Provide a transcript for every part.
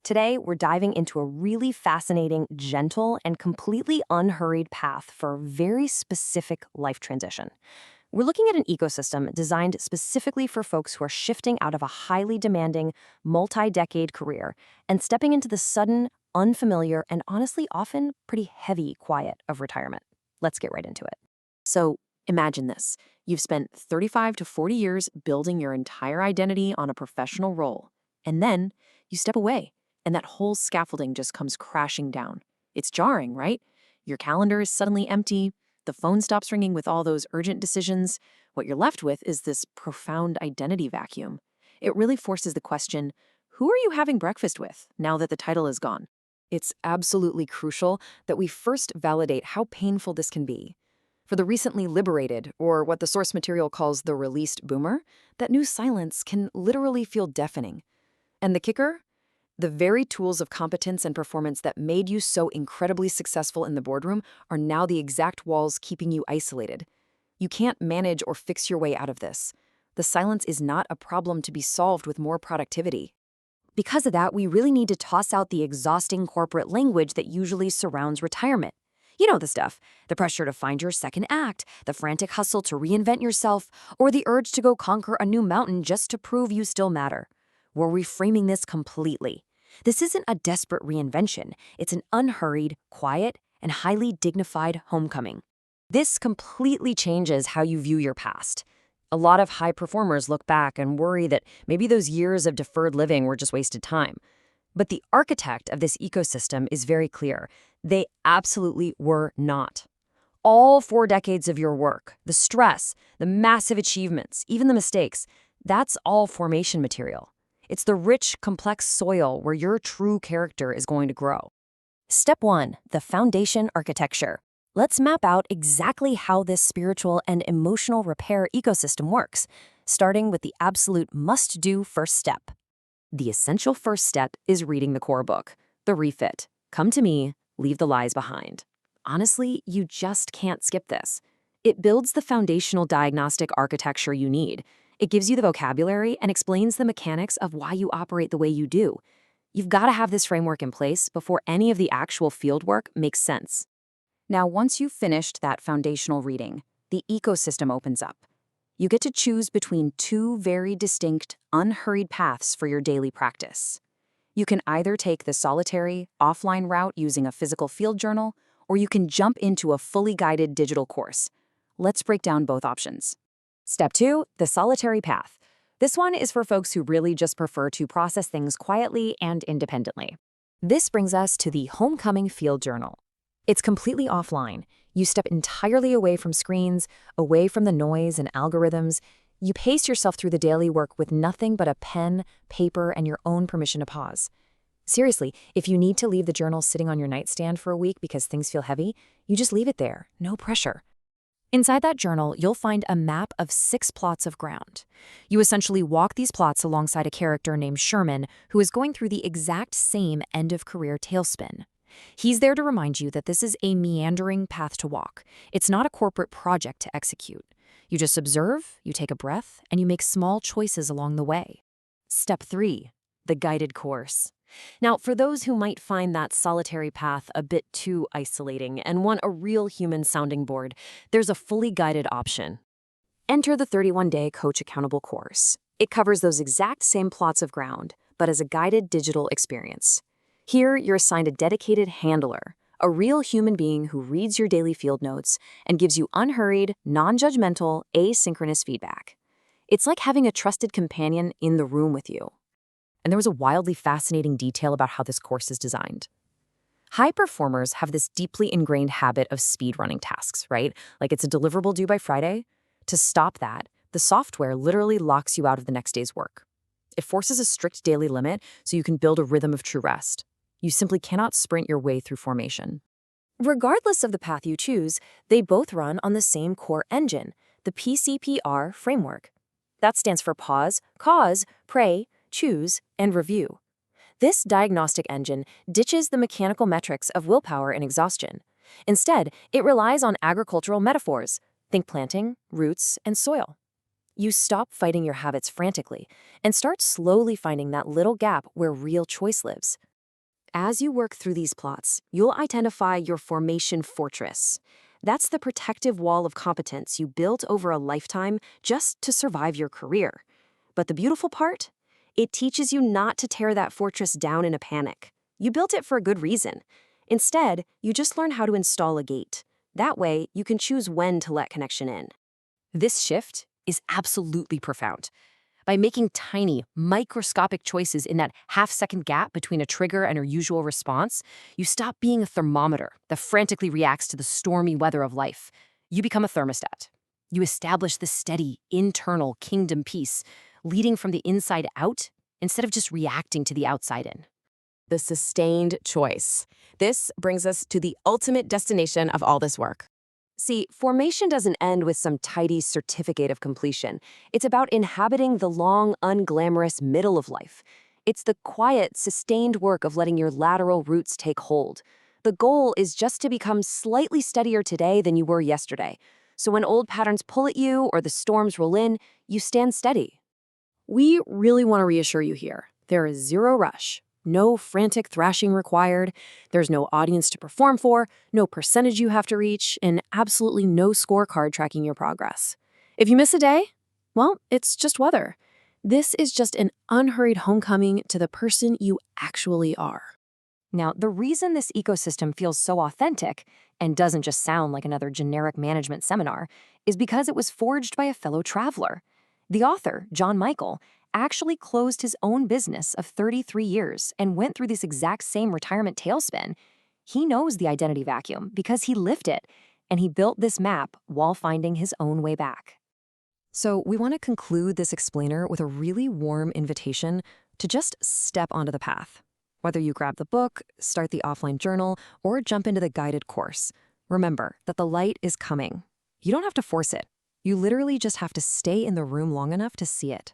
Today, we're diving into a really fascinating, gentle, and completely unhurried path for a very specific life transition. We're looking at an ecosystem designed specifically for folks who are shifting out of a highly demanding, multi-decade career and stepping into the sudden, unfamiliar, and honestly often pretty heavy quiet of retirement. Let's get right into it. So, imagine this. You've spent 35 to 40 years building your entire identity on a professional role, and then you step away, and that whole scaffolding just comes crashing down. It's jarring, right? Your calendar is suddenly empty, the phone stops ringing with all those urgent decisions. What you're left with is this profound identity vacuum. It really forces the question, who are you having breakfast with now that the title is gone? It's absolutely crucial that we first validate how painful this can be. For the recently liberated, or what the source material calls the released boomer, that new silence can literally feel deafening. And the kicker? The very tools of competence and performance that made you so incredibly successful in the boardroom are now the exact walls keeping you isolated. You can't manage or fix your way out of this. The silence is not a problem to be solved with more productivity. Because of that, we really need to toss out the exhausting corporate language that usually surrounds retirement. You know the stuff, the pressure to find your second act, the frantic hustle to reinvent yourself, or the urge to go conquer a new mountain just to prove you still matter. We're reframing this completely. This isn't a desperate reinvention. It's an unhurried, quiet, and highly dignified homecoming. This completely changes how you view your past. A lot of high performers look back and worry that maybe those years of deferred living were just wasted time. But the architect of this ecosystem is very clear. They absolutely were not. All 4 decades of your work, the stress, the massive achievements, even the mistakes, that's all formation material. It's the rich, complex soil where your true character is going to grow. Step 1, the foundation architecture. Let's map out exactly how this spiritual and emotional repair ecosystem works, starting with the absolute must-do first step. The essential first step is reading the core book, the Refit. Come to me, leave the lies behind. Honestly, you just can't skip this. It builds the foundational diagnostic architecture you need. It gives you the vocabulary and explains the mechanics of why you operate the way you do. You've got to have this framework in place before any of the actual fieldwork makes sense. Now, once you've finished that foundational reading, the ecosystem opens up. You get to choose between 2 very distinct, unhurried paths for your daily practice. You can either take the solitary, offline route using a physical field journal, or you can jump into a fully guided digital course. Let's break down both options. Step 2, the solitary path. This one is for folks who really just prefer to process things quietly and independently. This brings us to the Homecoming Field Journal. It's completely offline. You step entirely away from screens, away from the noise and algorithms. You pace yourself through the daily work with nothing but a pen, paper, and your own permission to pause. Seriously, if you need to leave the journal sitting on your nightstand for a week because things feel heavy, you just leave it there, no pressure. Inside that journal, you'll find a map of 6 plots of ground. You essentially walk these plots alongside a character named Sherman, who is going through the exact same end-of-career tailspin. He's there to remind you that this is a meandering path to walk. It's not a corporate project to execute. You just observe, you take a breath, and you make small choices along the way. Step 3, the guided course. Now, for those who might find that solitary path a bit too isolating and want a real human sounding board, there's a fully guided option. Enter the 31-day Coach Accountable course. It covers those exact same plots of ground, but as a guided digital experience. Here, you're assigned a dedicated handler, a real human being who reads your daily field notes and gives you unhurried, non-judgmental, asynchronous feedback. It's like having a trusted companion in the room with you. And there was a wildly fascinating detail about how this course is designed. High performers have this deeply ingrained habit of speed-running tasks, right? Like it's a deliverable due by Friday. To stop that, the software literally locks you out of the next day's work. It forces a strict daily limit so you can build a rhythm of true rest. You simply cannot sprint your way through formation. Regardless of the path you choose, they both run on the same core engine, the PCPR framework. That stands for pause, cause, pray, choose, and review. This diagnostic engine ditches the mechanical metrics of willpower and exhaustion. Instead, it relies on agricultural metaphors. Think planting, roots, and soil. You stop fighting your habits frantically and start slowly finding that little gap where real choice lives. As you work through these plots, you'll identify your formation fortress. That's the protective wall of competence you built over a lifetime just to survive your career. But the beautiful part? It teaches you not to tear that fortress down in a panic. You built it for a good reason. Instead, you just learn how to install a gate. That way, you can choose when to let connection in. This shift is absolutely profound. By making tiny, microscopic choices in that half-second gap between a trigger and your usual response, you stop being a thermometer that frantically reacts to the stormy weather of life. You become a thermostat. You establish the steady, internal kingdom peace, leading from the inside out instead of just reacting to the outside in. The sustained choice. This brings us to the ultimate destination of all this work. See, formation doesn't end with some tidy certificate of completion. It's about inhabiting the long, unglamorous middle of life. It's the quiet, sustained work of letting your lateral roots take hold. The goal is just to become slightly steadier today than you were yesterday. So when old patterns pull at you or the storms roll in, you stand steady. We really want to reassure you here. There is zero rush. No frantic thrashing required, there's no audience to perform for, no percentage you have to reach, and absolutely no scorecard tracking your progress. If you miss a day, well, it's just weather. This is just an unhurried homecoming to the person you actually are. Now, the reason this ecosystem feels so authentic and doesn't just sound like another generic management seminar is because it was forged by a fellow traveler. The author, John Michael, actually closed his own business of 33 years and went through this exact same retirement tailspin. He knows the identity vacuum because he lived it, and he built this map while finding his own way back. So we want to conclude this explainer with a really warm invitation to just step onto the path. Whether you grab the book, start the offline journal, or jump into the guided course, remember that the light is coming. You don't have to force it. You literally just have to stay in the room long enough to see it.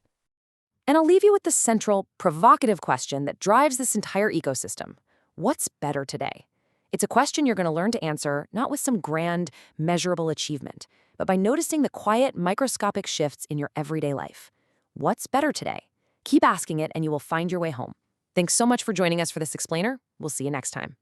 And I'll leave you with the central, provocative question that drives this entire ecosystem. What's better today? It's a question you're going to learn to answer not with some grand, measurable achievement, but by noticing the quiet, microscopic shifts in your everyday life. What's better today? Keep asking it and you will find your way home. Thanks so much for joining us for this explainer. We'll see you next time.